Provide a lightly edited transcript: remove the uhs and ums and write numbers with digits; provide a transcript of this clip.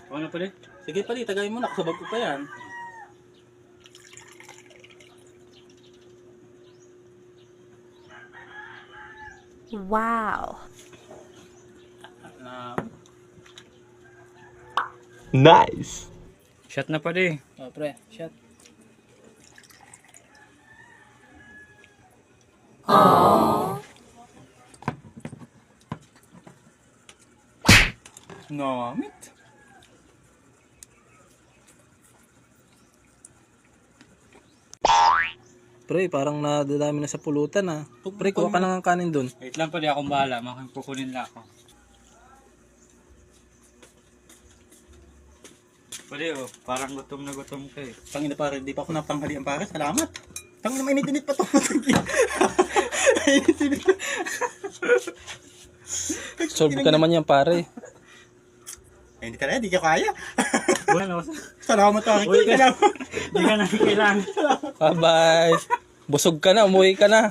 Okay na pala. Sige pali, tagayin mo na. Kasabag ko pa yan. Wow. Nice. Shot na pala. Oh, pre, shot. Namit. Pre, parang nadadami na sa pulutan ah. Pre, kuha ka na ng kanin dun. Wait lang pala, akong bahala. Kukunin lang ako. Pwede oh, parang gutom na gutom ka eh. Tangina pare, di pa ako napanghalian pare. Salamat. Tangina, mainit-init pa to. Mainit-init. Solve ka naman yan pare. Hindi ka na, di ka kaya. Bueno, Salamat pare. uwi ka. Hindi ka na kailangan. Bye-bye. Busog ka na, umuwi ka na.